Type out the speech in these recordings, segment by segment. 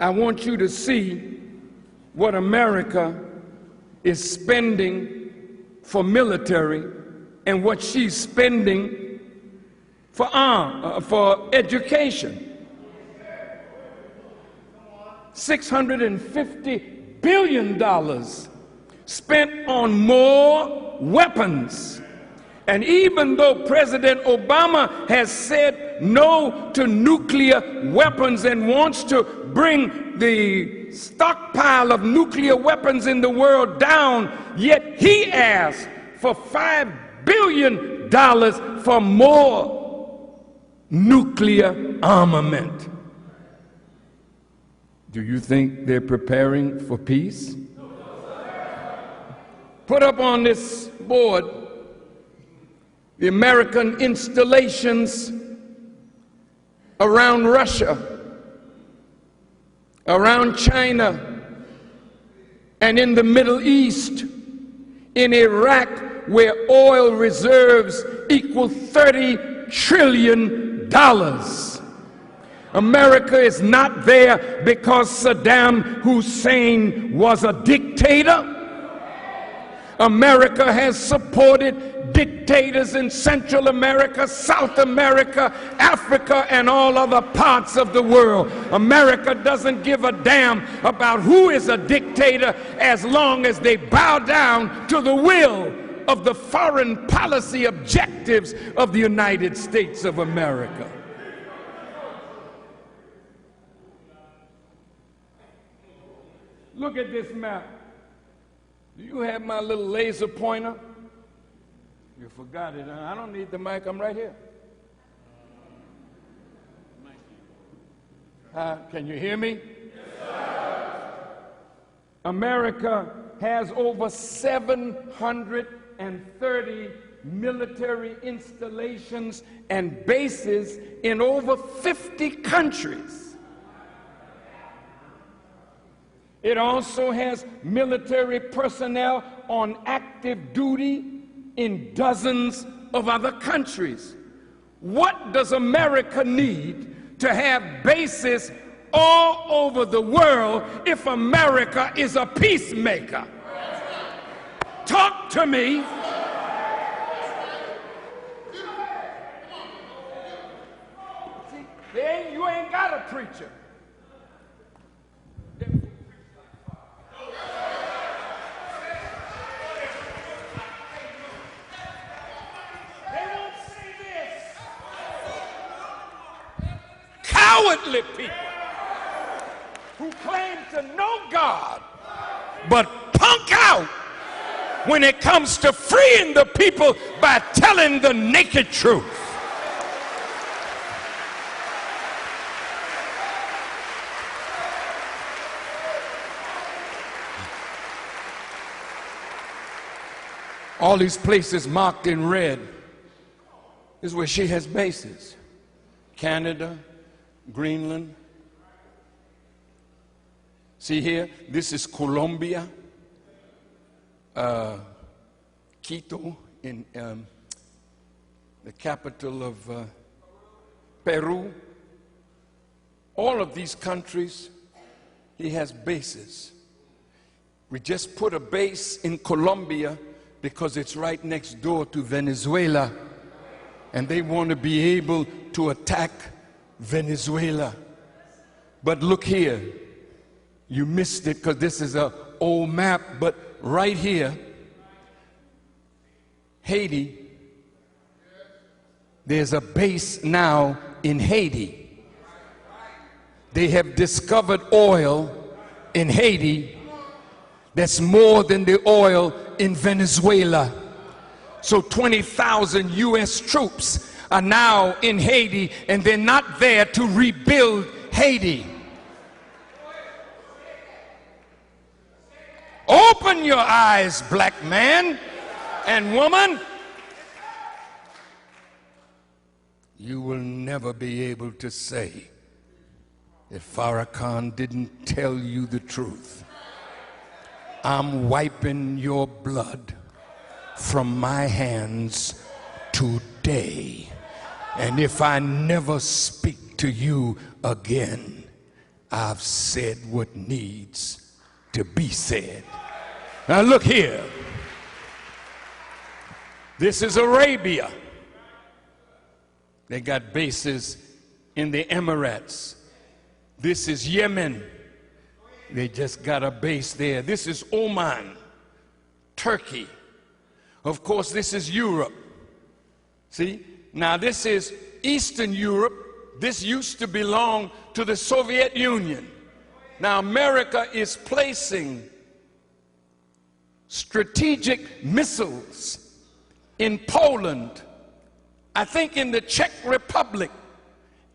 I want you to see what America is spending for military and what she's spending for education. $650 billion spent on more weapons. And even though President Obama has said no to nuclear weapons and wants to bring the stockpile of nuclear weapons in the world down, yet he asked for $5 billion for more nuclear armament. Do you think they're preparing for peace? Put up on this board the American installations around Russia, around China, and in the Middle East, in Iraq, where oil reserves equal $30 trillion. America is not there because Saddam Hussein was a dictator. America has supported dictators in Central America, South America, Africa, and all other parts of the world. America doesn't give a damn about who is a dictator as long as they bow down to the will of the foreign policy objectives of the United States of America. Look at this map. Do you have my little laser pointer? You forgot it. I don't need the mic. I'm right here. Can you hear me? Yes, sir. America has over 730 military installations and bases in over 50 countries. It also has military personnel on active duty in dozens of other countries. What does America need to have bases all over the world if America is a peacemaker? Talk to me. See, you ain't got a preacher. Cowardly people who claim to know God but punk out when it comes to freeing the people by telling the naked truth. All these places marked in red is where she has bases. Canada, Greenland. See here, this is Colombia, Quito, in the capital of Peru. All of these countries, he has bases. We just put a base in Colombia because it's right next door to Venezuela, and they want to be able to attack Venezuela. But look here, you missed it because this is an old map, but right here, Haiti, there's a base now in Haiti. They have discovered oil in Haiti that's more than the oil in Venezuela. So 20,000 U.S. troops are now in Haiti, and they're not there to rebuild Haiti. Open your eyes, black man and woman. You will never be able to say that Farrakhan didn't tell you the truth. I'm wiping your blood from my hands today. And if I never speak to you again, I've said what needs to be said. Now look here. This is Arabia. They got bases in the Emirates. This is Yemen. They just got a base there. This is Oman, Turkey. Of course, this is Europe. See? Now this is Eastern Europe. This used to belong to the Soviet Union. Now America is placing strategic missiles in Poland, I think in the Czech Republic,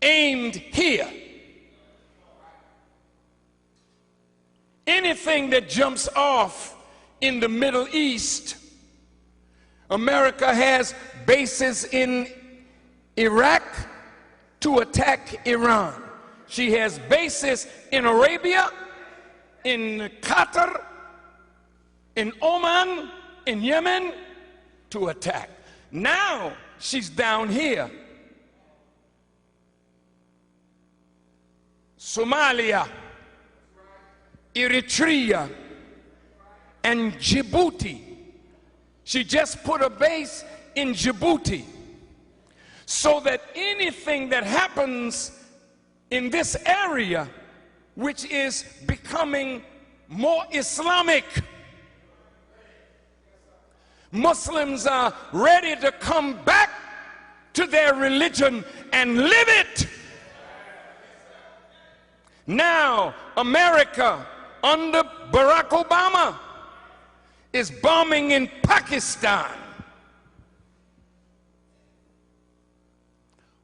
aimed here. Anything that jumps off in the Middle East, America has bases in Iraq to attack Iran. She has bases in Arabia, in Qatar, in Oman, in Yemen, to attack. Now she's down here. Somalia, Eritrea, and Djibouti. She just put a base in Djibouti so that anything that happens in this area, which is becoming more Islamic, Muslims are ready to come back to their religion and live it. Now, America, under Barack Obama, is bombing in Pakistan.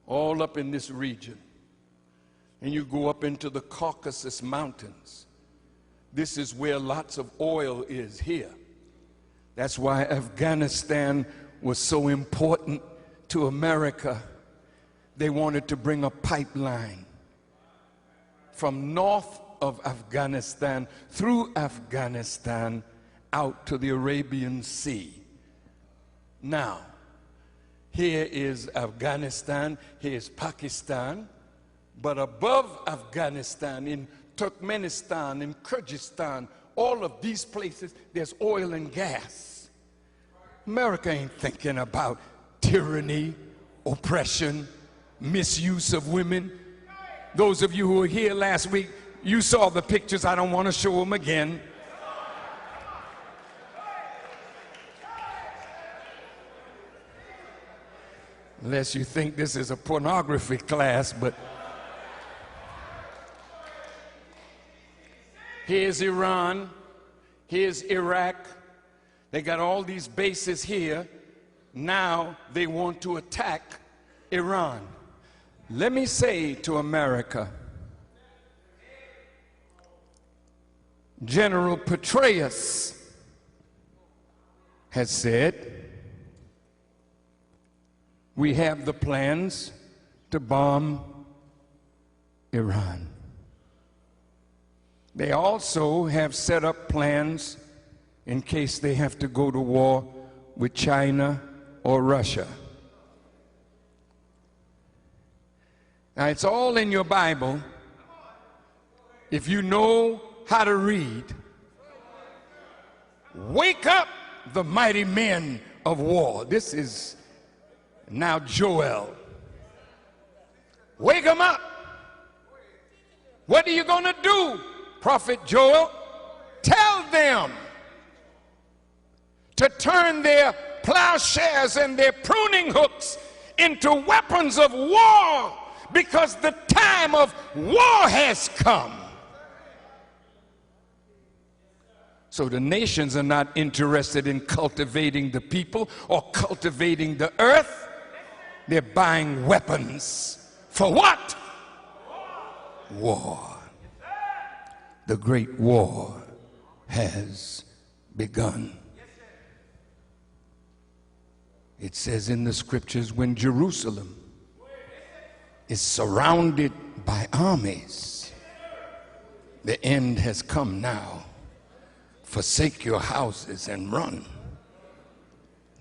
All up in this region. And you go up into the Caucasus Mountains. This is where lots of oil is here. That's why Afghanistan was so important to America. They wanted to bring a pipeline from north of Afghanistan through Afghanistan out to the Arabian Sea. Now, here is Afghanistan, here's Pakistan, but above Afghanistan, in Turkmenistan, in Kyrgyzstan, all of these places, there's oil and gas. America ain't thinking about tyranny, oppression, misuse of women. Those of you who were here last week, you saw the pictures. I don't want to show them again. Unless you think this is a pornography class, but here's Iran, here's Iraq. They got all these bases here. Now they want to attack Iran. Let me say to America, General Petraeus has said, we have the plans to bomb Iran. They also have set up plans in case they have to go to war with China or Russia. Now, it's all in your Bible. If you know how to read, wake up the mighty men of war. This is now Joel. Wake them up. What are you going to do, Prophet Joel? Tell them to turn their plowshares and their pruning hooks into weapons of war, because the time of war has come. So the nations are not interested in cultivating the people or cultivating the earth. They're buying weapons. For what? War. The great war has begun. It says in the scriptures, when Jerusalem is surrounded by armies, the end has come now. Forsake your houses and run.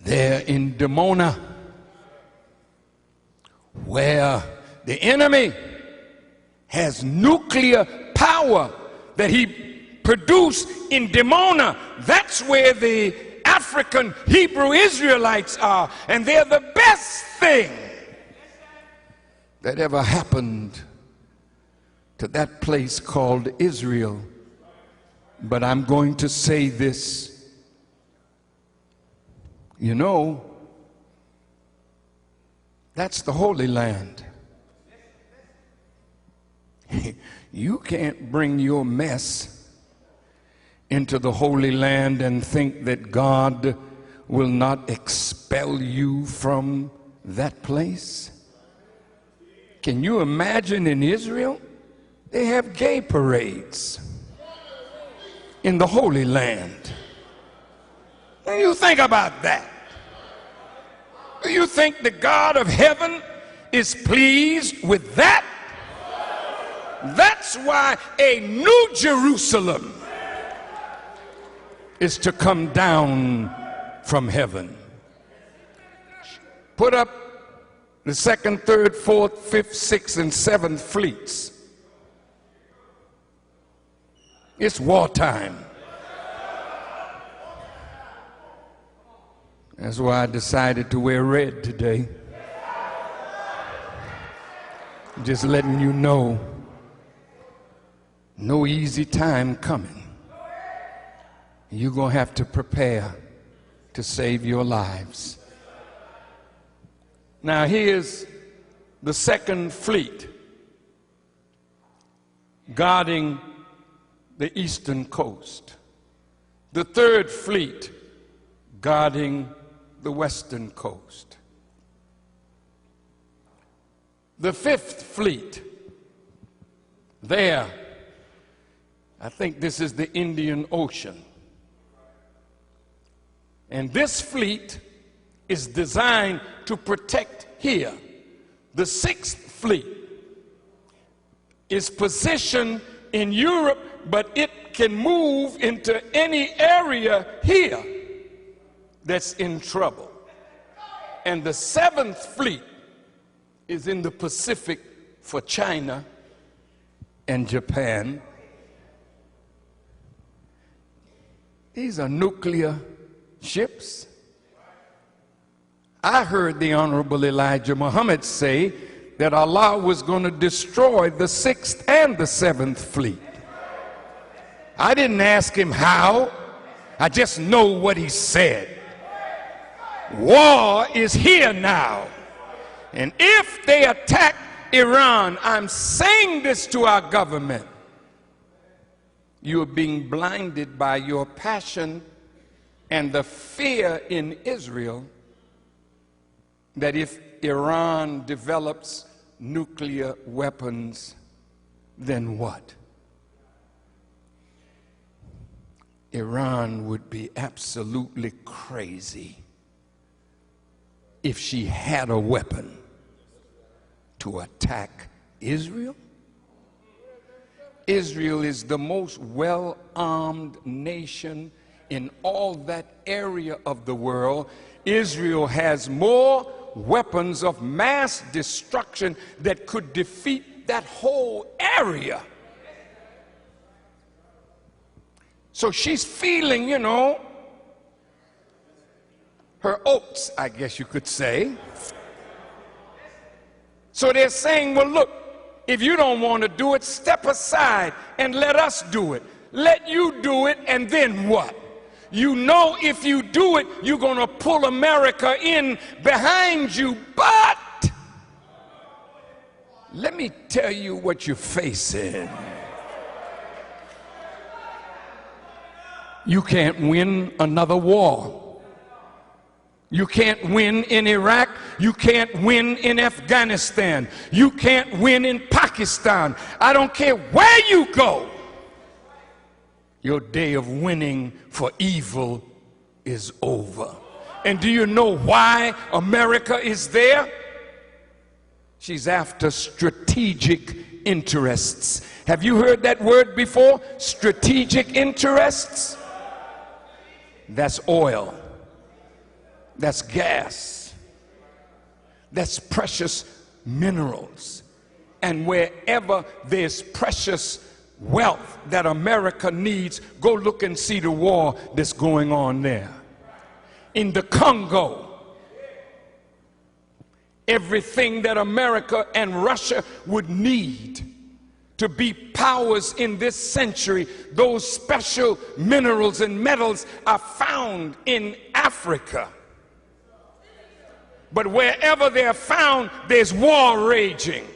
There in Dimona, where the enemy has nuclear power that he produced in Dimona, that's where the African Hebrew Israelites are, and they're the best thing that ever happened to that place called Israel. But I'm going to say this, you know, that's the Holy Land. You can't bring your mess into the Holy Land and think that God will not expel you from that place. Can you imagine in Israel? They have gay parades in the Holy Land. Now you think about that. Do you think the God of heaven is pleased with that? That's why a new Jerusalem is to come down from heaven. Put up the 2nd, 3rd, 4th, 5th, 6th, and 7th fleets. It's wartime. That's why I decided to wear red today. Just letting you know, no easy time coming. You're going to have to prepare to save your lives. Now here's the 2nd fleet guarding the eastern coast. The 3rd fleet guarding the western coast. The 5th fleet there, I think this is the Indian Ocean. And this fleet is designed to protect here. The 6th fleet is positioned in Europe, but it can move into any area here that's in trouble. And the 7th fleet is in the Pacific for China and Japan. These are nuclear ships. I heard the Honorable Elijah Muhammad say that Allah was going to destroy the 6th and the 7th fleet. I didn't ask him how. I just know what he said. War is here now. And if they attack Iran, I'm saying this to our government, you are being blinded by your passion and the fear in Israel that if Iran develops nuclear weapons, then what? Iran would be absolutely crazy if she had a weapon to attack Israel. Israel is the most well-armed nation in all that area of the world. Israel has more weapons of mass destruction that could defeat that whole area. So she's feeling, you know, her oats, I guess you could say. So they're saying, well, look, if you don't want to do it, step aside and let us do it. Let you do it, and then what? You know, if you do it, you're going to pull America in behind you. But let me tell you what you're facing. You can't win another war. You can't win in Iraq. You can't win in Afghanistan. You can't win in Pakistan. I don't care where you go. Your day of winning for evil is over. And do you know why America is there? She's after strategic interests. Have you heard that word before? Strategic interests? That's oil. That's gas. That's precious minerals. And wherever there's precious wealth that America needs, go look and see the war that's going on there. In the Congo, everything that America and Russia would need to be powers in this century, those special minerals and metals are found in Africa. But wherever they're found, there's war raging.